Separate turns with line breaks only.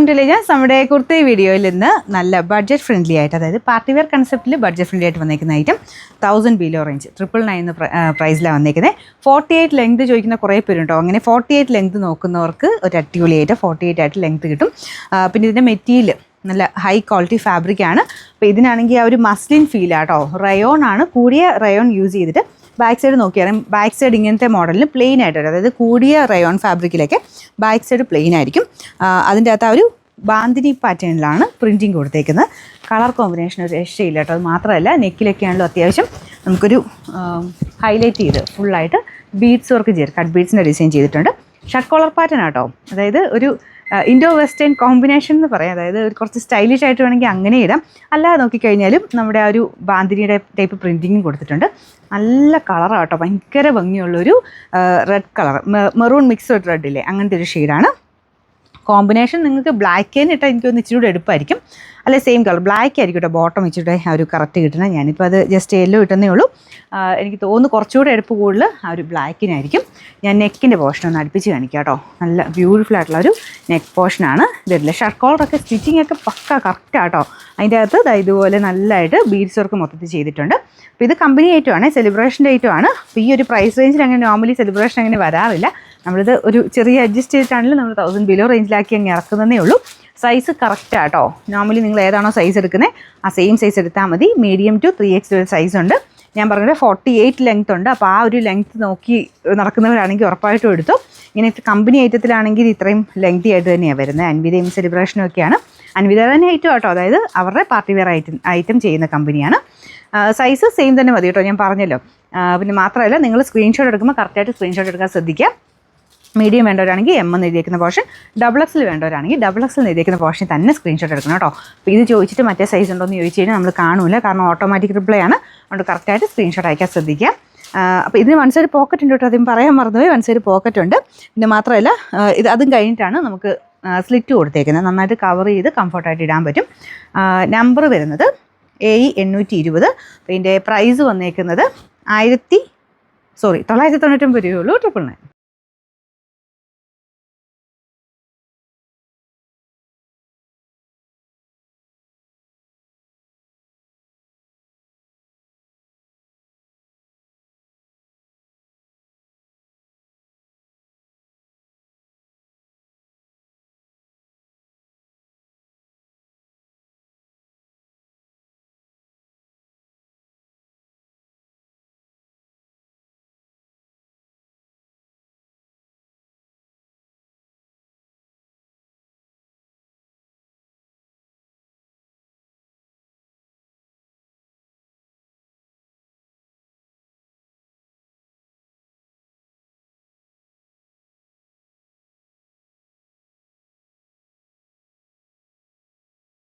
Welcome to ലേജൻസ്. നമ്മുടെ കുർത്തി വീഡിയോയിൽ നിന്ന് നല്ല ബഡ്ജറ്റ് ഫ്രണ്ട്ലി ആയിട്ട്, അതായത് പാർട്ടി വെയർ കൺസെപ്റ്റിൽ ബഡ്ജറ്റ് ഫ്രണ്ട്ലി ആയിട്ട് വന്നിരിക്കുന്ന ഐറ്റം 1000 ബിലോ റേഞ്ച് 999 പ്രൈസിലാണ് വന്നിരിക്കുന്നത്. 48 ലെങ്ത് ചോദിക്കുന്ന കുറേ പേരുണ്ടോ, അങ്ങനെ 48 ലെങ്ത് നോക്കുന്നവർക്ക് ഒരു അടിപൊളിയായിട്ട് 48 ആയിട്ട് ലെങ്ത് കിട്ടും. പിന്നെ ഇതിൻ്റെ മെറ്റീരിയൽ നല്ല ഹൈ ക്വാളിറ്റി ഫാബ്രിക് ആണ്. അപ്പോൾ ഇതിനാണെങ്കിൽ ആ ഒരു മസ്ലിൻ ഫീലാട്ടോ. റയോൺ ആണ്, കൂടിയ റയോൺ യൂസ് ചെയ്തിട്ട് ബാക്ക് സൈഡ് നോക്കിയാൽ ബാക്ക് സൈഡ് ഇങ്ങനത്തെ മോഡലിന് പ്ലെയിൻ ആയിട്ട് വരും. അതായത് കൂടിയ റയോൺ ഫാബ്രിക്കിലേക്ക് ബാക്ക് സൈഡ് പ്ലെയിൻ ആയിരിക്കും. അതിൻ്റെ അകത്ത് ആ ഒരു ബാന്തിനി പാറ്റേണിലാണ് പ്രിൻറ്റിങ് കൊടുത്തേക്കുന്നത്. കളർ കോമ്പിനേഷൻ ഒരു രക്ഷയില്ല കേട്ടോ. അത് മാത്രമല്ല നെക്കിലൊക്കെ ആണല്ലോ അത്യാവശ്യം നമുക്കൊരു ഹൈലൈറ്റ് ചെയ്ത് ഫുള്ളായിട്ട് ബീഡ്സ് വർക്ക് ചെയ്ത് കട്ട് ബീഡ്സിൻ്റെ ഡിസൈൻ ചെയ്തിട്ടുണ്ട്. ഷർട്ട് കോളർ പാറ്റേൺ ആട്ടോ. അതായത് ഒരു ഇൻഡോ വെസ്റ്റേൺ കോമ്പിനേഷൻ എന്ന് പറയാം. അതായത് ഒരു കുറച്ച് സ്റ്റൈലിഷ് ആയിട്ട് വേണമെങ്കിൽ അങ്ങനെ ഇടാം. അല്ലാതെ നോക്കിക്കഴിഞ്ഞാലും നമ്മുടെ ആ ഒരു ബാന്തിനിയുടെ ടൈപ്പ് പ്രിൻറ്റിങ്ങും കൊടുത്തിട്ടുണ്ട്. നല്ല കളറാട്ടോ, ഭയങ്കര ഭംഗിയുള്ളൊരു റെഡ് കളർ, മെറൂൺ മിക്സ്ഡ് റെഡില്ലേ, അങ്ങനത്തെ ഒരു ഷെയ്ഡാണ്. കോമ്പിനേഷൻ നിങ്ങൾക്ക് ബ്ലാക്ക് ഇട്ടാൽ എനിക്കൊന്ന് ഇച്ചിരി കൂടെ എടുപ്പായിരിക്കും. അല്ലെ സെയിം കളർ ബ്ലാക്ക് ആയിരിക്കും കേട്ടോ ബോട്ടം ഇച്ചിരി ആ ഒരു കറക്റ്റ് കിട്ടുന്നത്. ഞാനിപ്പോൾ അത് ജസ്റ്റ് യെല്ലോ ഇട്ടുന്നേ ഉള്ളൂ. എനിക്ക് തോന്നുന്നു കുറച്ചുകൂടെ എടുപ്പ് കൂടുതൽ ആ ഒരു ബ്ലാക്കിനായിരിക്കും. ഞാൻ നെക്കിൻ്റെ പോർഷൻ ഒന്ന് അടുപ്പിച്ച് കാണിക്കാം കേട്ടോ. നല്ല ബ്യൂട്ടിഫുൾ ആയിട്ടുള്ള ഒരു നെക്ക് പോർഷനാണ് ഇതില്ല. ഷർട്ട് കോളറൊക്കെ സ്റ്റിച്ചിങ് ഒക്കെ പക്ക കറക്റ്റാട്ടോ. അതിൻ്റെ അകത്ത് ഇതുപോലെ നല്ലതായിട്ട് ബീഡ്സ് വർക്ക് മൊത്തത്തിൽ ചെയ്തിട്ടുണ്ട്. അപ്പോൾ ഇത് കമ്പനി ഐറ്റമാണ്, സെലിബ്രേഷൻ്റെ ഐറ്റമാണ്. അപ്പോൾ ഈ ഒരു പ്രൈസ് റേഞ്ചിൽ അങ്ങനെ നോർമലി സെലിബ്രേഷൻ അങ്ങനെ വരാറില്ല. നമ്മളിത് ഒരു ചെറിയ അഡ്ജസ്റ്റ് ചെയ്തിട്ടാണെങ്കിലും നമ്മൾ 1000 ബിലോ റേഞ്ചിലാക്കി അങ്ങ് ഇറക്കുന്നതേ ഉള്ളൂ. സൈസ് കറക്റ്റാട്ടോ. നോർമലി നിങ്ങൾ ഏതാണോ സൈസ് എടുക്കുന്നത് ആ സെയിം സൈസ് എടുത്താൽ മതി. മീഡിയം ടു 3X സൈസ് ഉണ്ട്. ഞാൻ പറഞ്ഞത് 48 ലെങ്ത് ഉണ്ട്. അപ്പോൾ ആ ഒരു ലെങ്ത് നോക്കി നടക്കുന്നവരാണെങ്കിൽ ഉറപ്പായിട്ടും എടുത്തു. ഇങ്ങനെ കമ്പനി ഐറ്റത്തിലാണെങ്കിൽ ഇത്രയും ലെങ്തി ആയിട്ട് തന്നെയാണ് വരുന്നത്. അൻവിതയും സെലിബ്രേഷനും ഒക്കെയാണ്. അൻവിത തന്നെ ഐറ്റം കേട്ടോ. അതായത് അവരുടെ പാർട്ടി വെയർ ഐറ്റം ചെയ്യുന്ന കമ്പനിയാണ്. സൈസ് സെയിം തന്നെ മതി കേട്ടോ, ഞാൻ പറഞ്ഞല്ലോ. പിന്നെ മാത്രമല്ല നിങ്ങൾ സ്ക്രീൻഷോട്ട് എടുക്കുമ്പോൾ കറക്റ്റായിട്ട് സ്ക്രീൻഷോട്ട് എടുക്കാൻ ശ്രദ്ധിക്കുക. മീഡിയം വേണ്ടവരാണെങ്കിൽ M എന്ന് എഴുതിയേക്കുന്ന പോർഷൻ, XXL വേണ്ടവരാണെങ്കിൽ XXL എന്ന് എഴുതിയേക്കുന്ന പോർഷൻ തന്നെ സ്ക്രീൻഷോട്ട് എടുക്കണം കേട്ടോ. അപ്പോൾ ഇത് ചോദിച്ചിട്ട് മറ്റേ സൈസ് ഉണ്ടോ എന്ന് ചോദിച്ചു കഴിഞ്ഞാൽ നമ്മൾ കാണൂല, കാരണം ഓട്ടോമാറ്റിക് റിപ്ലൈ ആണ്. അതുകൊണ്ട് കറക്റ്റായിട്ട് സ്ക്രീൻഷോട്ട് അയക്കാൻ ശ്രദ്ധിക്കുക. അപ്പോൾ ഇതിന് വൺ സൈഡ് പോക്കറ്റ് ഉണ്ട് കേട്ടോ, അതും പറയാൻ മറന്നുപോയി. വൺ സൈഡ് പോക്കറ്റ് ഉണ്ട്. പിന്നെ മാത്രമല്ല അതും കഴിഞ്ഞിട്ടാണ് നമുക്ക് സ്ലിറ്റ് കൊടുത്തേക്കുന്നത്. നന്നായിട്ട് കവർ ചെയ്ത് കംഫർട്ടായിട്ട് ഇടാൻ പറ്റും. നമ്പർ വരുന്നത് AE 820. അപ്പോൾ ഇതിൻ്റെ പ്രൈസ് വന്നേക്കുന്നത് 999 രൂപയുള്ളൂ. 999.